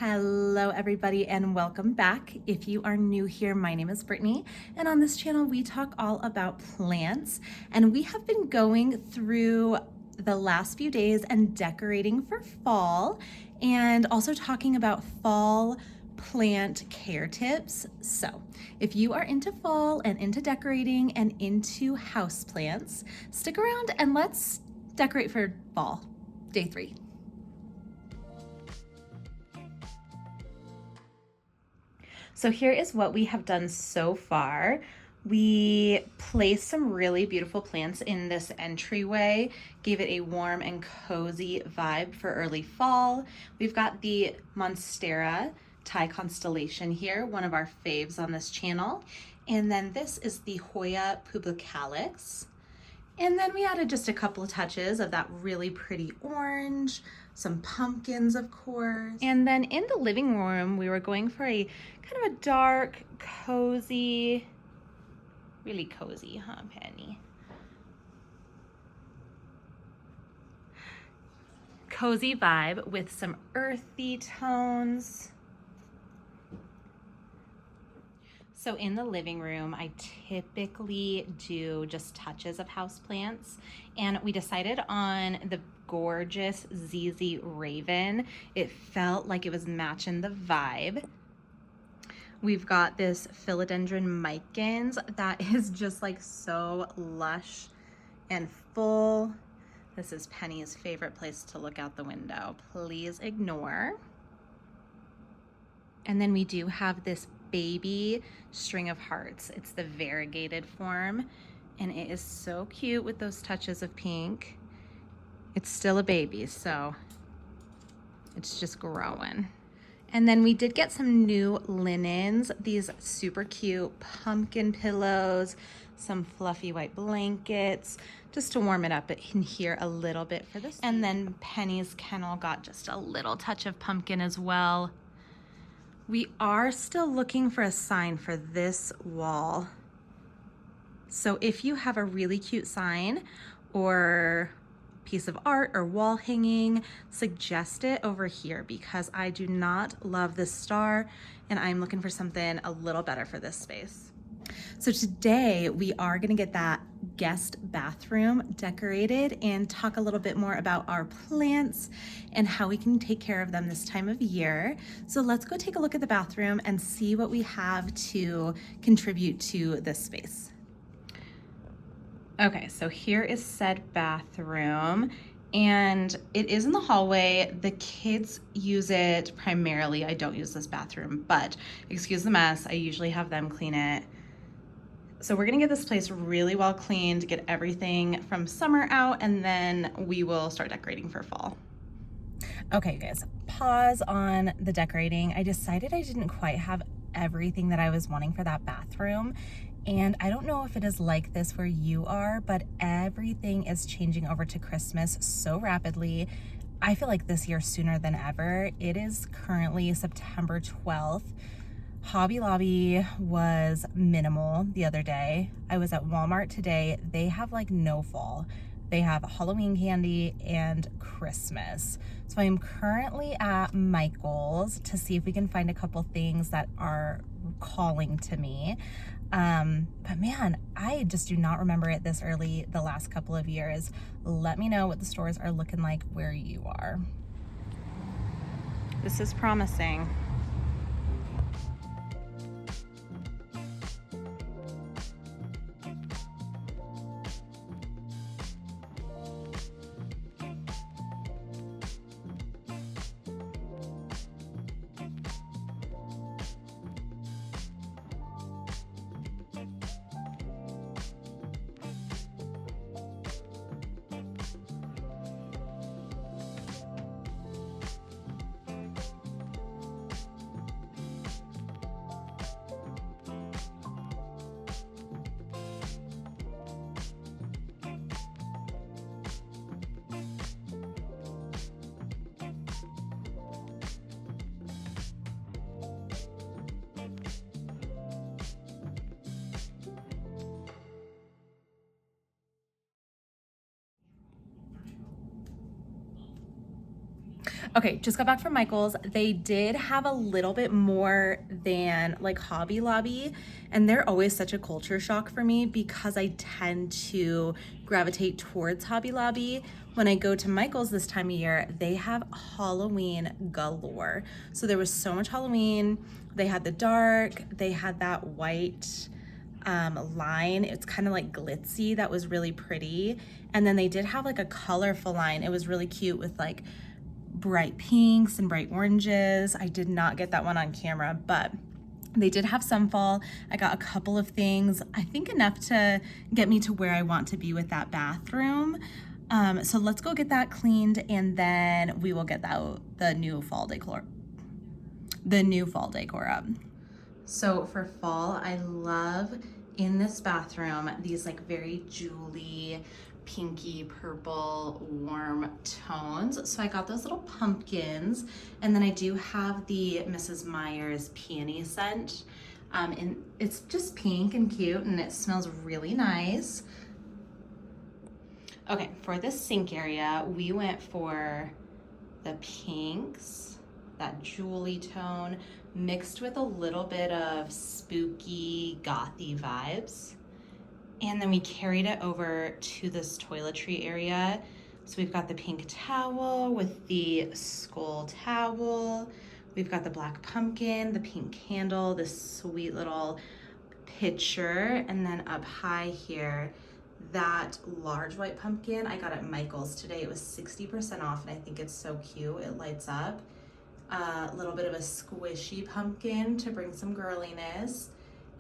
Hello everybody and welcome back. If you are new here, my name is Brittany and on this channel we talk all about plants, and we have been going through the last few days and decorating for fall and also talking about fall plant care tips. So if you are into fall and into decorating and into house plants, stick around and let's decorate for fall, day 3. So here is what we have done so far. We placed some really beautiful plants in this entryway, gave it a warm and cozy vibe for early fall. We've got the Monstera Thai constellation here, one of our faves on this channel. And then this is the Hoya publicalis. And then we added just a couple of touches of that really pretty orange, some pumpkins, of course. And then in the living room, we were going for a kind of a dark, cozy, really cozy, huh, Penny? Cozy vibe with some earthy tones. So in the living room, I typically do just touches of houseplants, and we decided on the gorgeous ZZ Raven. It felt like it was matching the vibe. We've got this philodendron micans that is just like so lush and full. This is Penny's favorite place to look out the window. Please ignore. And then we do have this baby string of hearts. It's the variegated form, and it is so cute with those touches of pink. It's still a baby, so it's just growing. And then we did get some new linens, these super cute pumpkin pillows, some fluffy white blankets, just to warm it up in here a little bit for this. And then Penny's kennel got just a little touch of pumpkin as well. We are still looking for a sign for this wall. So if you have a really cute sign or piece of art or wall hanging, suggest it over here, because I do not love this star and I'm looking for something a little better for this space. So today we are gonna get that guest bathroom decorated and talk a little bit more about our plants and how we can take care of them this time of year. So let's go take a look at the bathroom and see what we have to contribute to this space. Okay, so here is said bathroom, and it is in the hallway. The kids use it primarily. I don't use this bathroom, but excuse the mess. I usually have them clean it. So we're gonna get this place really well cleaned, get everything from summer out, and then we will start decorating for fall. Okay, guys, pause on the decorating. I decided I didn't quite have everything that I was wanting for that bathroom. And I don't know if it is like this where you are, but everything is changing over to Christmas so rapidly. I feel like this year sooner than ever. It is currently September 12th. Hobby Lobby was minimal the other day. I was at Walmart today. They have like no fall. They have Halloween candy and Christmas. So I'm currently at Michael's to see if we can find a couple things that are calling to me. But man, I just do not remember it this early the last couple of years. Let me know what the stores are looking like where you are. This is promising. Okay, just got back from Michael's. They did have a little bit more than like Hobby Lobby, and they're always such a culture shock for me because I tend to gravitate towards Hobby Lobby. When I go to Michael's this time of year, they have Halloween galore. So there was so much Halloween. They had the dark, they had that white line. It's kind of like glitzy. That was really pretty. And then they did have like a colorful line. It was really cute with like bright pinks and bright oranges. I did not get that one on camera, but they did have some fall. I got a couple of things, I think enough to get me to where I want to be with that bathroom. So let's go get that cleaned and then we will get the new fall decor up. So for fall, I love in this bathroom these like very jewelry, pinky, purple, warm tones. So I got those little pumpkins, and then I do have the Mrs. Meyer's peony scent. And it's just pink and cute, and it smells really nice. Okay, for the sink area, we went for the pinks, that jewelry tone, mixed with a little bit of spooky, gothy vibes. And then we carried it over to this toiletry area. So we've got the pink towel with the skull towel. We've got the black pumpkin, the pink candle, this sweet little pitcher, and then up high here, that large white pumpkin I got at Michael's today. It was 60% off, and I think it's so cute. It lights up. A little bit of a squishy pumpkin to bring some girliness.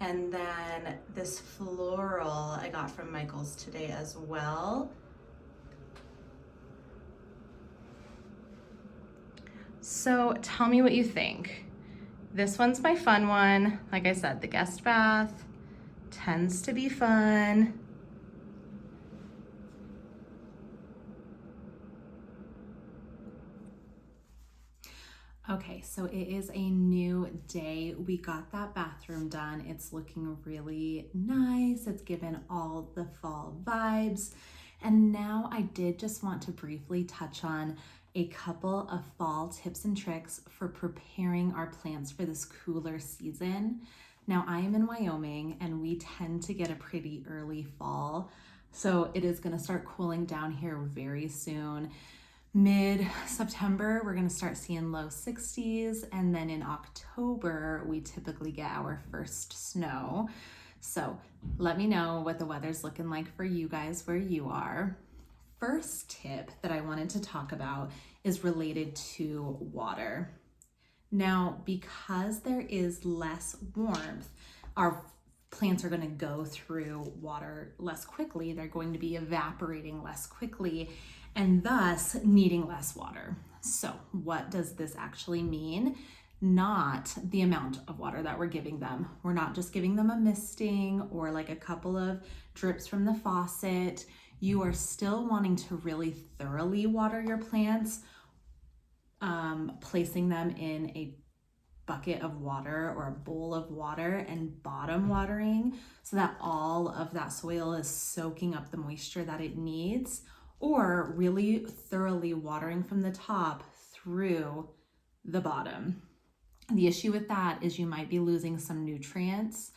And then this floral I got from Michael's today as well. So tell me what you think. This one's my fun one. Like I said, the guest bath tends to be fun. Okay, so it is a new day. We got that bathroom done. It's looking really nice. It's given all the fall vibes. And now I did just want to briefly touch on a couple of fall tips and tricks for preparing our plants for this cooler season. Now I am in Wyoming and we tend to get a pretty early fall. So it is gonna start cooling down here very soon. Mid-September, we're gonna start seeing low 60s, and then in October, we typically get our first snow. So let me know what the weather's looking like for you guys where you are. First tip that I wanted to talk about is related to water. Now, because there is less warmth, our plants are going to go through water less quickly. They're going to be evaporating less quickly and thus needing less water. So what does this actually mean? Not the amount of water that we're giving them. We're not just giving them a misting or like a couple of drips from the faucet. You are still wanting to really thoroughly water your plants, placing them in a bucket of water or a bowl of water and bottom watering so that all of that soil is soaking up the moisture that it needs, or really thoroughly watering from the top through the bottom. The issue with that is you might be losing some nutrients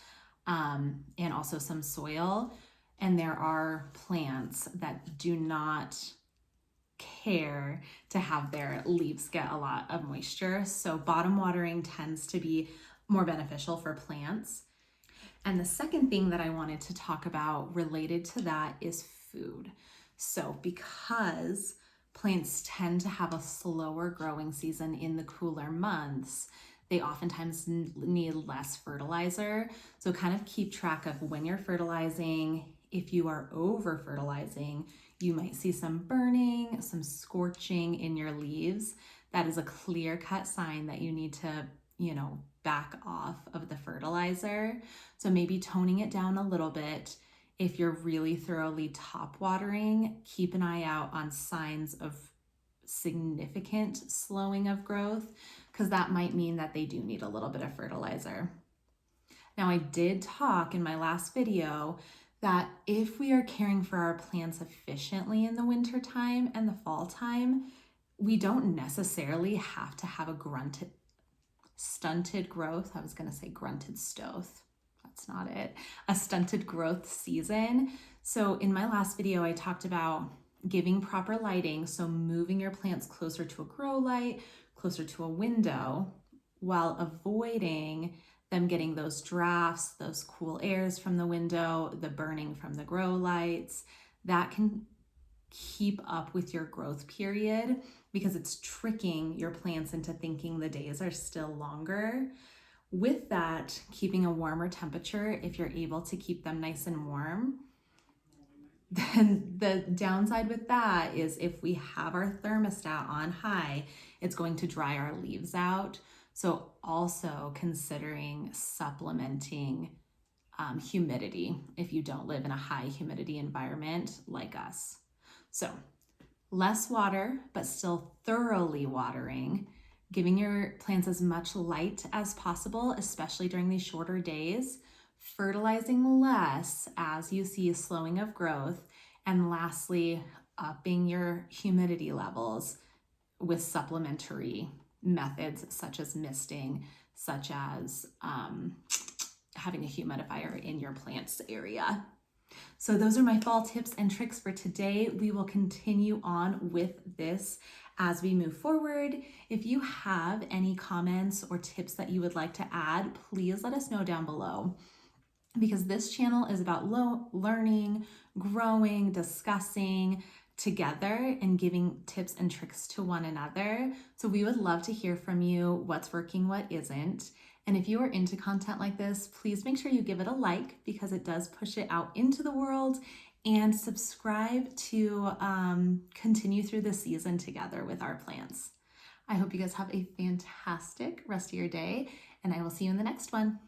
and also some soil, and there are plants that do not care to have their leaves get a lot of moisture. So bottom watering tends to be more beneficial for plants. And the second thing that I wanted to talk about related to that is food. So because plants tend to have a slower growing season in the cooler months, they oftentimes need less fertilizer. So kind of keep track of when you're fertilizing. If you are over fertilizing, you might see some burning, some scorching in your leaves. That is a clear-cut sign that you need to, back off of the fertilizer. So maybe toning it down a little bit. If you're really thoroughly top watering, keep an eye out on signs of significant slowing of growth, because that might mean that they do need a little bit of fertilizer. Now, I did talk in my last video that if we are caring for our plants efficiently in the winter time and the fall time, we don't necessarily have to have a stunted growth. I was going to say grunted stoth. That's not it. A stunted growth season. So in my last video, I talked about giving proper lighting. So moving your plants closer to a grow light, closer to a window, while avoiding them getting those drafts, those cool airs from the window, the burning from the grow lights. That can keep up with your growth period because it's tricking your plants into thinking the days are still longer. With that, keeping a warmer temperature, if you're able to keep them nice and warm, then the downside with that is if we have our thermostat on high, it's going to dry our leaves out. So also considering supplementing humidity if you don't live in a high humidity environment like us. So less water, but still thoroughly watering, giving your plants as much light as possible, especially during these shorter days, fertilizing less as you see a slowing of growth, and lastly, upping your humidity levels with supplementary methods such as misting, such as having a humidifier in your plant's area. So those are my fall tips and tricks for today. We will continue on with this as we move forward. If you have any comments or tips that you would like to add, please let us know down below, because this channel is about learning, growing, discussing together and giving tips and tricks to one another. So we would love to hear from you, what's working, what isn't. And if you are into content like this, please make sure you give it a like because it does push it out into the world, and subscribe to continue through the season together with our plants. I hope you guys have a fantastic rest of your day, and I will see you in the next one.